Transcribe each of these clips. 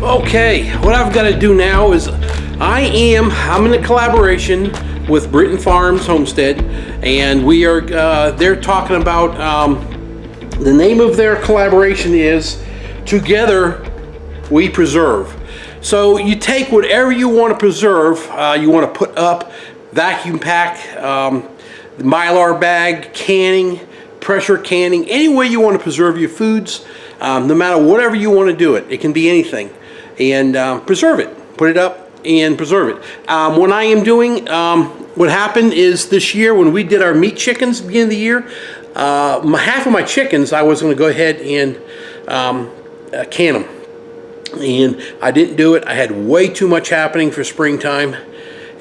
Okay, what I've got to do now is I'm in a collaboration with Britton Farms Homestead, and we are they're talking about the name of their collaboration is Together We Preserve. So you take whatever you want to preserve, you want to put up, vacuum pack, Mylar bag, canning, pressure canning, any way you want to preserve your foods, no matter whatever you want to do it. It can be anything. And preserve it. Put it up and preserve it. What I am doing, what happened is this year when we did our meat chickens beginning of the year, half of my chickens I was going to go ahead and can them. And I didn't do it. I had way too much happening for springtime,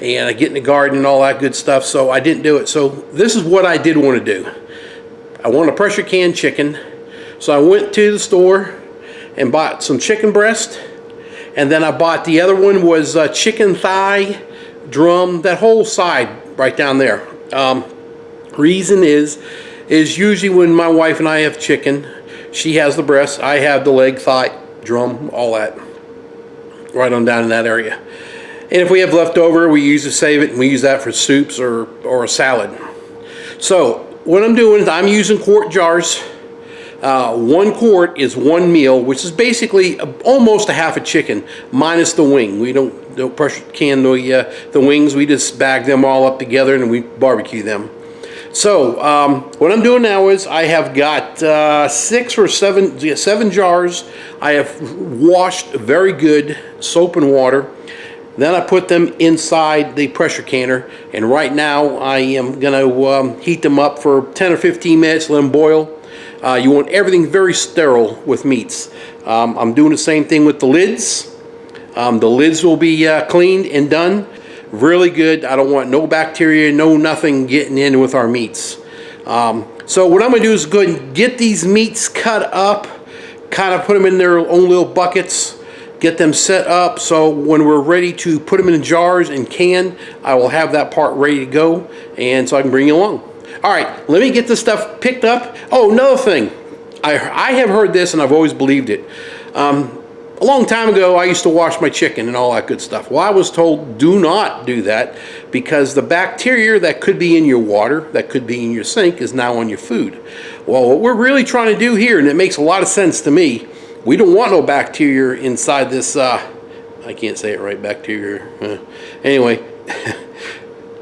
and I get in the garden and all that good stuff, so I didn't do it. So this is what I did want to do. I want a pressure can chicken, so I went to the store and bought some chicken breast, and then I bought the other one was chicken thigh, drum, that whole side right down there. Reason is usually when my wife and I have chicken, she has the breast, I have the leg, thigh, drum, all that, right on down in that area. And if we have leftover, we usually save it and we use that for soups or a salad. So what I'm doing is I'm using quart jars. 1 quart is 1 meal, which is basically almost a half a chicken minus the wing. We don't pressure can the wings. We just bag them all up together and we barbecue them. So what I'm doing now is I have got 7 jars. I have washed very good soap and water. Then I put them inside the pressure canner, and right now I am going to heat them up for 10 or 15 minutes, let them boil. You want everything very sterile with meats. I'm doing the same thing with the lids. The lids will be cleaned and done. Really good. I don't want no bacteria, no nothing getting in with our meats. So what I'm going to do is go ahead and get these meats cut up, kind of put them in their own little buckets, get them set up so when we're ready to put them in jars and can, I will have that part ready to go, and so I can bring you along. All right, let me get this stuff picked up. Oh, another thing. I have heard this and I've always believed it. A long time ago, I used to wash my chicken and all that good stuff. Well, I was told do not do that because the bacteria that could be in your water, that could be in your sink, is now on your food. Well, what we're really trying to do here, and it makes a lot of sense to me, we don't want no bacteria inside this, I can't say it right, bacteria. Anyway,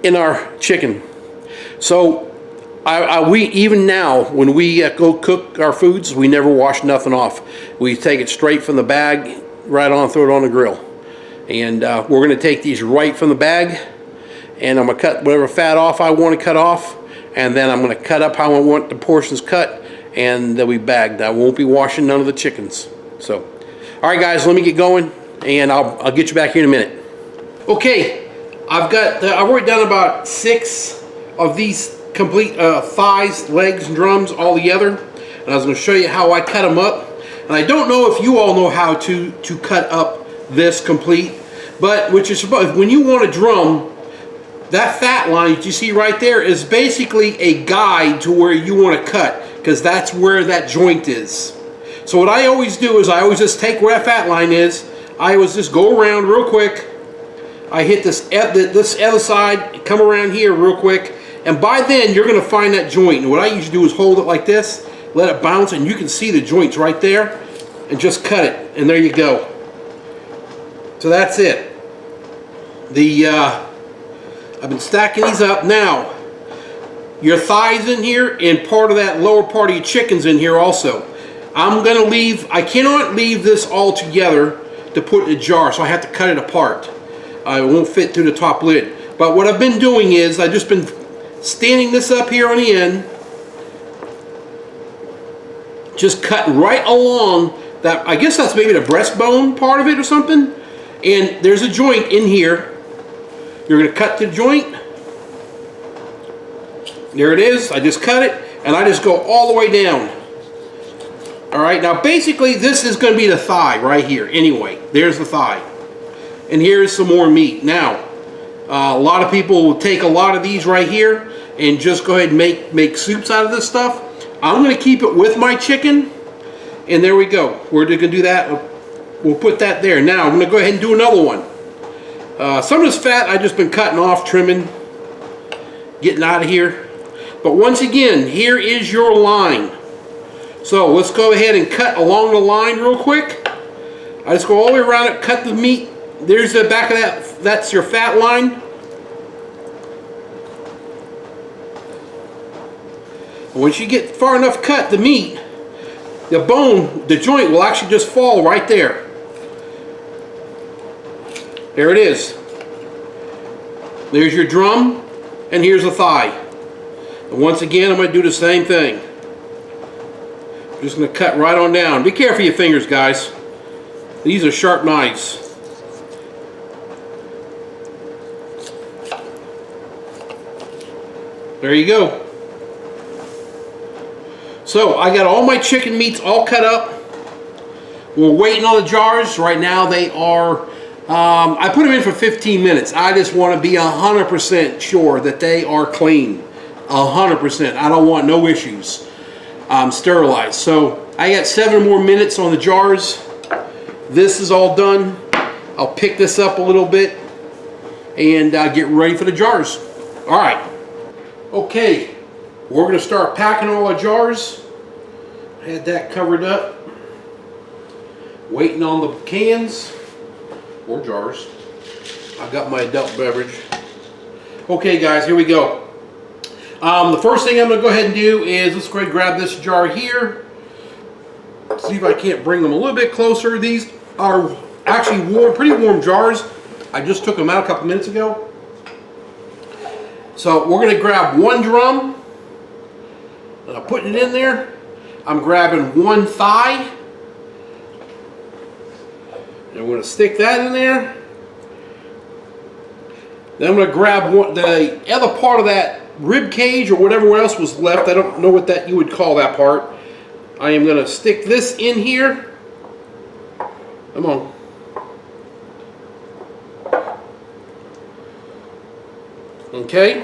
in our chicken. So we even now when we go cook our foods, we never wash nothing off. We take it straight from the bag, right on, throw it on the grill. And we're going to take these right from the bag, and I'm going to cut whatever fat off I want to cut off, and then I'm going to cut up how I want the portions cut, and they'll be bagged. I won't be washing none of the chickens. So, all right, guys, let me get going, and I'll get you back here in a minute. Okay, I've already done about 6 of these complete thighs, legs, and drums all together, and I was going to show you how I cut them up. And I don't know if you all know how to cut up this complete, but when you want a drum, that fat line that you see right there is basically a guide to where you want to cut, because that's where that joint is. So what I always do is I always just take where that fat line is. I always just go around real quick. I hit this other side, come around here real quick, and by then you're going to find that joint. And what I usually do is hold it like this, let it bounce, and you can see the joints right there, and just cut it, and there you go. So that's it. I've been stacking these up. Now, your thighs in here, and part of that lower part of your chicken's in here also. I cannot leave this all together to put in a jar, so I have to cut it apart. It won't fit through the top lid. But what I've been doing is I've just been standing this up here on the end, just cut right along that. I guess that's maybe the breastbone part of it or something. And there's a joint in here. You're going to cut the joint. There it is. I just cut it, and I just go all the way down. Alright, now basically this is going to be the thigh right here. Anyway, there's the thigh. And here's some more meat. Now, a lot of people will take a lot of these right here and just go ahead and make soups out of this stuff. I'm going to keep it with my chicken. And there we go. We're going to do that we'll put that there. Now I'm going to go ahead and do another one. Some of this fat I've just been cutting off, trimming, getting out of here. But once again, here is your line. So let's go ahead and cut along the line real quick. I just go all the way around it, cut the meat. There's the back of that. That's your fat line. Once you get far enough cut the meat, the bone, the joint will actually just fall right there. There it is. There's your drum, and here's the thigh. And once again, I'm going to do the same thing. I'm just going to cut right on down. Be careful of your fingers, guys. These are sharp knives. There you go. So I got all my chicken meats all cut up. We're waiting on the jars. Right now they are, I put them in for 15 minutes. I just want to be 100% sure that they are clean. 100%. I don't want no issues. Sterilized. So I got 7 more minutes on the jars. This is all done. I'll pick this up a little bit and get ready for the jars. All right. Okay. We're going to start packing all our jars. Had that covered up. Waiting on the cans or jars. I've got my adult beverage. Okay, guys, here we go. The first thing I'm going to go ahead and do is let's go ahead and grab this jar here. See if I can't bring them a little bit closer. These are actually warm, pretty warm jars. I just took them out a couple minutes ago. So we're going to grab one drum. And I'm putting it in there. I'm grabbing one thigh. And I'm going to stick that in there. Then I'm going to grab the other part of that rib cage or whatever else was left. I don't know what that you would call that part. I am going to stick this in here. Come on. Okay.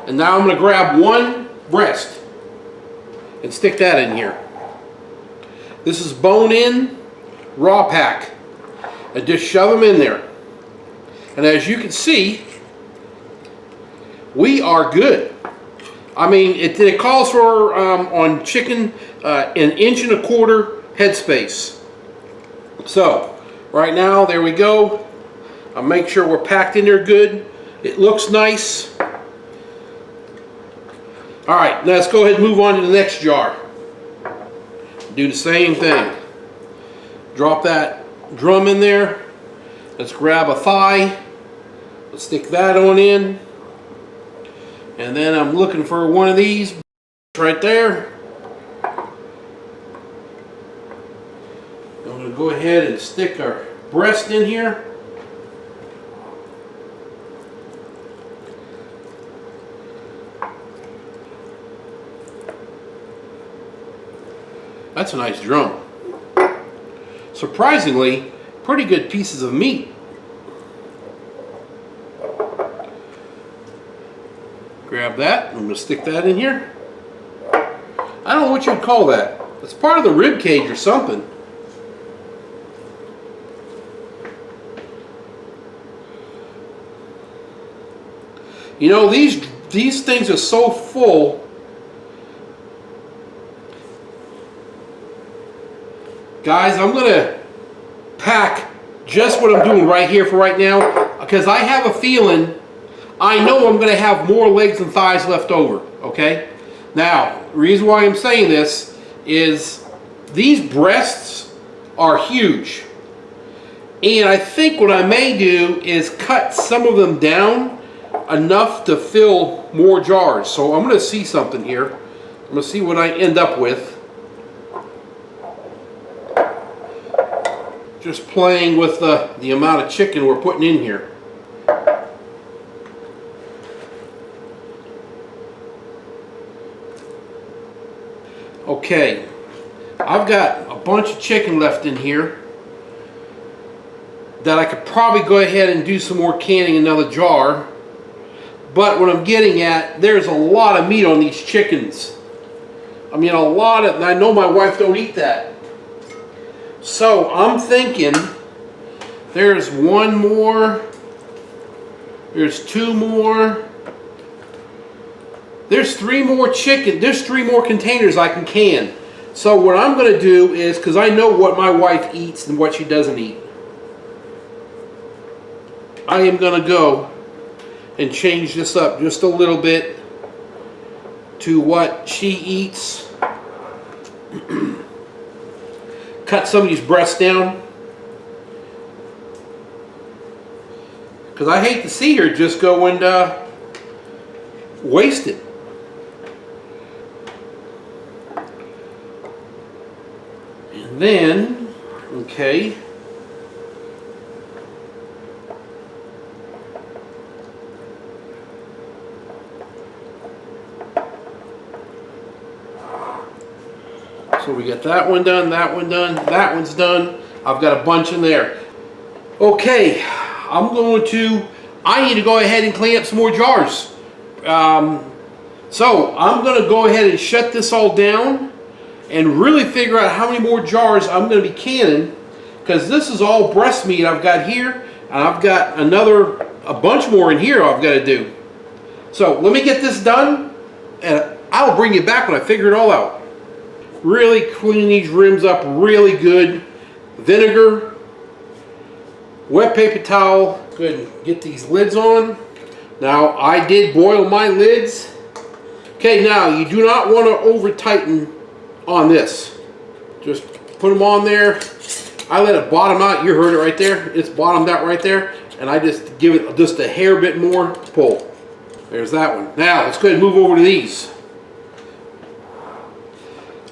And now I'm going to grab one breast and stick that in here. This is bone in, raw pack. And just shove them in there. And as you can see, we are good. I mean, it calls for, on chicken, an 1.25 inch head space. So, right now, there we go. I'll make sure we're packed in there good. It looks nice. Alright, now let's go ahead and move on to the next jar. Do the same thing. Drop that drum in there. Let's grab a thigh. Let's stick that on in. And then I'm looking for one of these right there. I'm going to go ahead and stick our breast in here. That's a nice drum. Surprisingly, pretty good pieces of meat. Grab that. I'm going to stick that in here. I don't know what you'd call that. It's part of the rib cage or something. You know, these things are so full. Guys, I'm going to pack just what I'm doing right here for right now, because I have a feeling, I know I'm going to have more legs and thighs left over, okay? Now, the reason why I'm saying this is these breasts are huge. And I think what I may do is cut some of them down enough to fill more jars. So I'm going to see something here. I'm going to see what I end up with. Just playing with the amount of chicken we're putting in here. Okay, I've got a bunch of chicken left in here that I could probably go ahead and do some more canning in another jar. But what I'm getting at, there's a lot of meat on these chickens. I mean, a lot of, and I know my wife don't eat that. So I'm thinking There's one more. There's two more. There's three more chicken. There's three more containers I can. So what I'm going to do is, because I know what my wife eats and what she doesn't eat, I am going to go and change this up just a little bit to what she eats. Cut some of these breasts down, because I hate to see her just go and waste it. And then, okay, so we got that one done, that one done, that one's done. I've got a bunch in there. Okay, I need to go ahead and clean up some more jars. So I'm going to go ahead and shut this all down and really figure out how many more jars I'm going to be canning, because this is all breast meat I've got here, and I've got a bunch more in here I've got to do. So let me get this done, and I'll bring you back when I figure it all out. Really clean these rims up really good. Vinegar, wet paper towel. Go ahead and get these lids on. Now, I did boil my lids. Okay, now you do not want to over tighten on this. Just put them on there. I let it bottom out. You heard it right there. It's bottomed out right there. And I just give it just a hair bit more pull. There's that one. Now, let's go ahead and move over to these.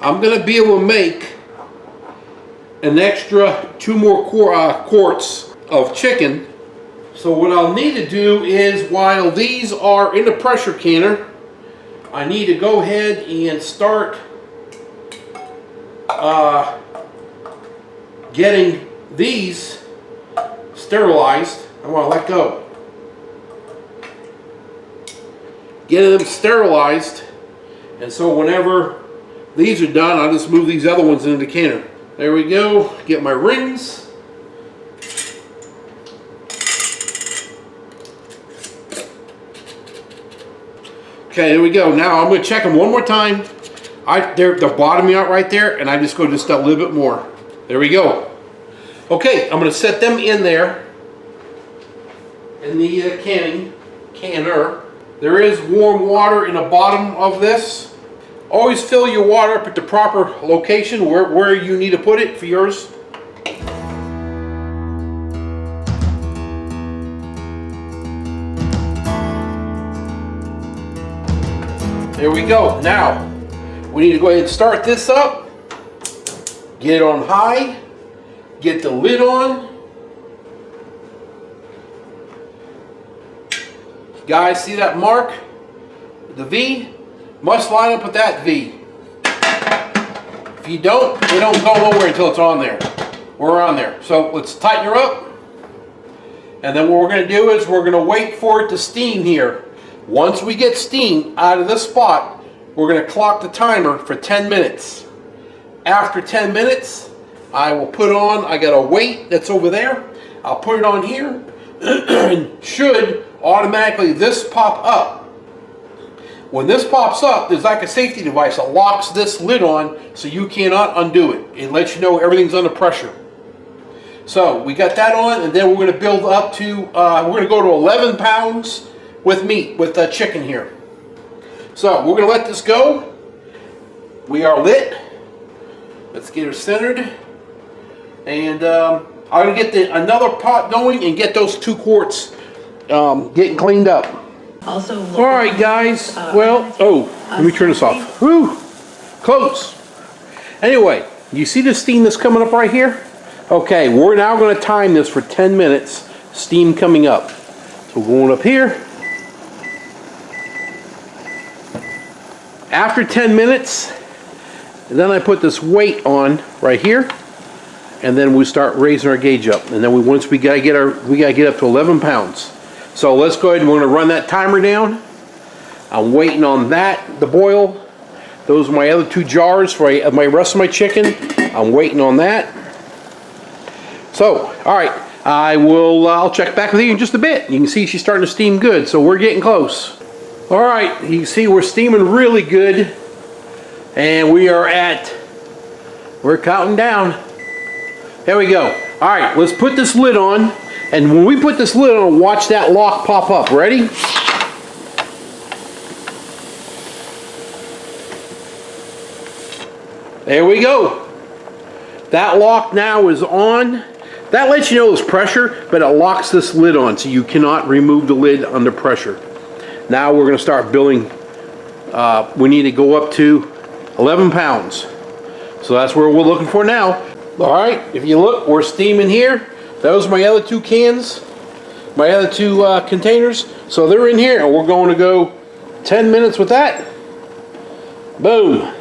I'm going to be able to make an extra 2 more quarts of chicken. So what I'll need to do is, while these are in the pressure canner, I need to go ahead and start getting these sterilized. I want to let go. Getting them sterilized, and so whenever these are done, I'll just move these other ones into the canner. There we go. Get my rings. Okay, there we go. Now I'm going to check them one more time. They're bottoming out right there, and I just go just a little bit more. There we go. Okay, I'm going to set them in there in the canner. There is warm water in the bottom of this. Always fill your water up at the proper location where you need to put it for yours. There we go. Now, we need to go ahead and start this up. Get it on high. Get the lid on. Guys, see that mark? The V? Must line up with that V. If you don't, it don't go nowhere until it's on there. We're on there. So let's tighten her up. And then what we're going to do is we're going to wait for it to steam here. Once we get steam out of this spot, we're going to clock the timer for 10 minutes. After 10 minutes, I will put on, I got a weight that's over there. I'll put it on here. And should automatically this pop up. When this pops up, there's like a safety device that locks this lid on so you cannot undo it. It lets you know everything's under pressure. So we got that on, and then we're going to build up to, we're going to go to 11 pounds with meat, with chicken here. So we're going to let this go. We are lit. Let's get her centered. And I'm going to get another pot going and get those 2 quarts getting cleaned up. Also, all right, guys. Let me turn this off. Whew, close. Anyway, you see the steam that's coming up right here? Okay, we're now going to time this for 10 minutes. Steam coming up. So going up here. After 10 minutes, and then I put this weight on right here, and then we start raising our gauge up. And then once we gotta get up to 11 pounds. So let's go ahead and we're gonna run that timer down. I'm waiting on that to boil. Those are my other 2 jars for my rest of my chicken. I'm waiting on that. So, all right, I'll check back with you in just a bit. You can see she's starting to steam good, so we're getting close. All right, you can see we're steaming really good, and we're counting down. There we go. All right, let's put this lid on, and when we put this lid on, watch that lock pop up. Ready? There we go. That lock now is on. That lets you know there's pressure, but it locks this lid on, so you cannot remove the lid under pressure. Now we're going to start billing. We need to go up to 11 pounds. So that's where we're looking for now. All right, if you look, we're steaming here. Those are my other two cans, my other two containers. So they're in here, and we're going to go 10 minutes with that. Boom.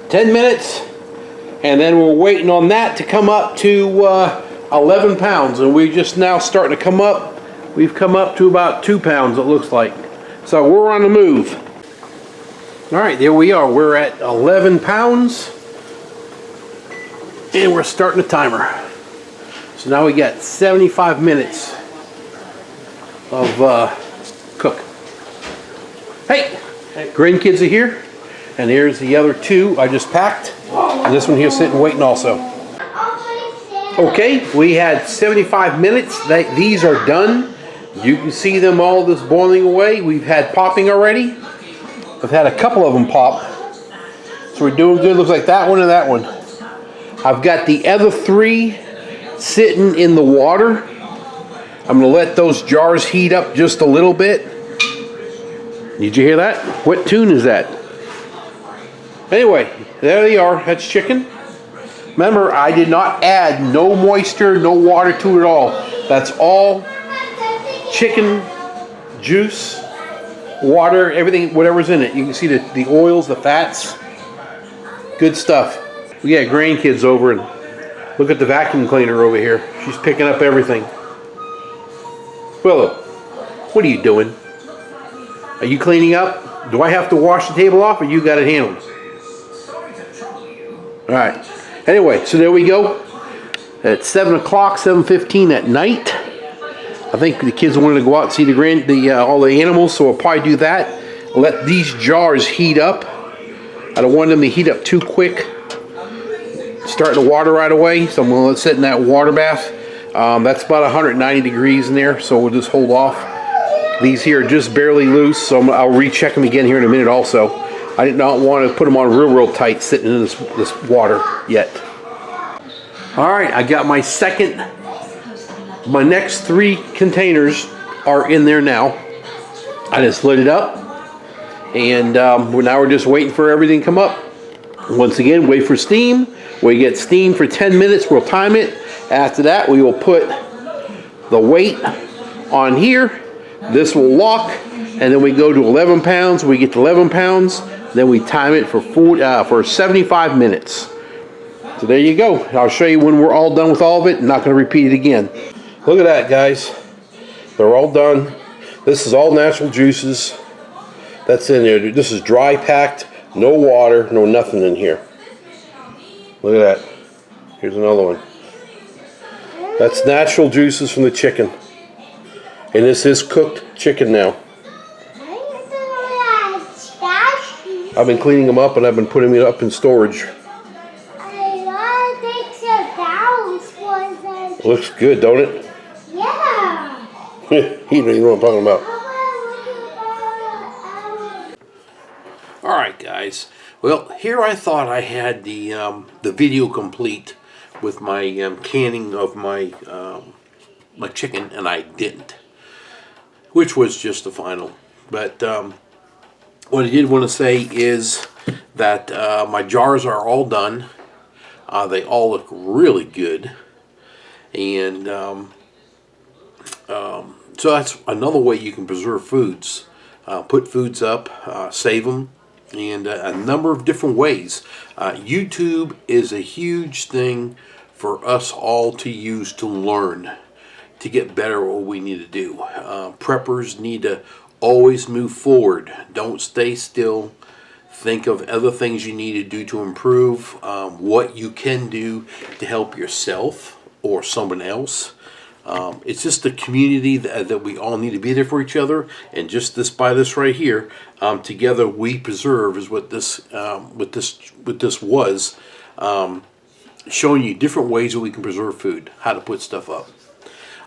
10 minutes, and then we're waiting on that to come up to 11 pounds, and we just now starting to come up. We've come up to about 2 pounds, it looks like. So we're on the move. All right, there we are. We're at 11 pounds, and we're starting the timer. So now we got 75 minutes of cook. Hey, grandkids are here. And here's the other two I just packed. And this one here sitting waiting also. Okay, we had 75 minutes. These are done. You can see them all just boiling away. We've had popping already. I've had a couple of them pop. So we're doing good. Looks like that one and that one. I've got the other three sitting in the water. I'm going to let those jars heat up just a little bit. Did you hear that? What tune is that? Anyway, there they are. That's chicken. Remember, I did not add no moisture, no water to it at all. That's all chicken juice, water, everything, whatever's in it. You can see the oils, the fats. Good stuff. We got grandkids over, and look at the vacuum cleaner over here. She's picking up everything. Willow, what are you doing? Are you cleaning up? Do I have to wash the table off, or you got it handled? All right. Anyway, so there we go. At 7 o'clock, 7:15 at night. I think the kids wanted to go out and see all the animals, so we'll probably do that. Let these jars heat up. I don't want them to heat up too quick. Starting to water right away, so I'm going to let it sit in that water bath. That's about 190 degrees in there, so we'll just hold off. These here are just barely loose, so I'll recheck them again here in a minute also. I did not want to put them on real tight sitting in this water yet. All right, I got my next 3 containers are in there now. I just lit it up, and now we're just waiting for everything to come up. Once again, wait for steam. We get steam for 10 minutes, we'll time it. After that, we will put the weight on here. This will lock, and then we go to 11 pounds. We get to 11 pounds, then we time it for 75 minutes. So there you go. I'll show you when we're all done with all of it. I'm not going to repeat it again. Look at that, guys. They're all done. This is all natural juices. That's in there. This is dry packed, no water, no nothing in here. Look at that. Here's another one. That's natural juices from the chicken. And this is cooked chicken now. I've been cleaning them up, and I've been putting them up in storage. Looks good, don't it? Yeah. You don't even know what I'm talking about. All right, guys. Well, here I thought I had the video complete with my canning of my my chicken, and I didn't, which was just the final. But what I did want to say is that my jars are all done. They all look really good, and so that's another way you can preserve foods. Put foods up, save them, and a number of different ways. YouTube is a huge thing for us all to use to learn, to get better at what we need to do. Preppers need to always move forward. Don't stay still. Think of other things you need to do to improve, what you can do to help yourself or someone else. It's just the community that we all need to be there for each other, and just by this right here, together we preserve is what this was, showing you different ways that we can preserve food, how to put stuff up.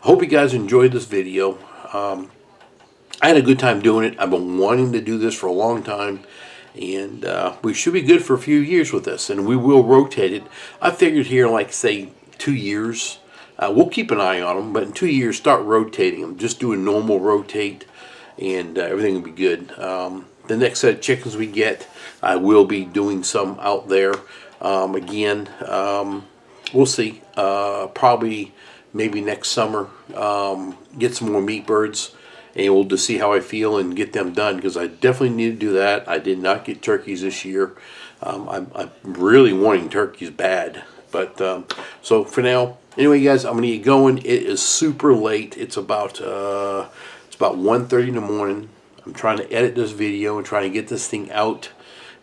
I hope you guys enjoyed this video. I had a good time doing it. I've been wanting to do this for a long time, and we should be good for a few years with this, and we will rotate it. I figured here, like say 2 years. We'll keep an eye on them, but in 2 years, start rotating them. Just do a normal rotate, and everything will be good. The next set of chickens we get, I will be doing some out there. Again, we'll see. Probably maybe next summer, get some more meat birds, and we'll just see how I feel and get them done, because I definitely need to do that. I did not get turkeys this year. I'm really wanting turkeys bad. But so for now, anyway, guys, I'm gonna get going. It is super late. It's about 1:30 in the morning. I'm trying to edit this video and trying to get this thing out.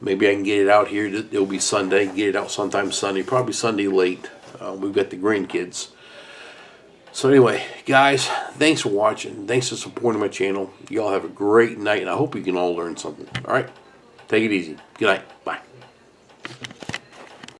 Maybe I can get it out here. It'll be Sunday. Get it out sometime Sunday. Probably Sunday late. We've got the grandkids. So anyway, guys, thanks for watching. Thanks for supporting my channel. Y'all have a great night, and I hope you can all learn something. All right, take it easy. Good night. Bye.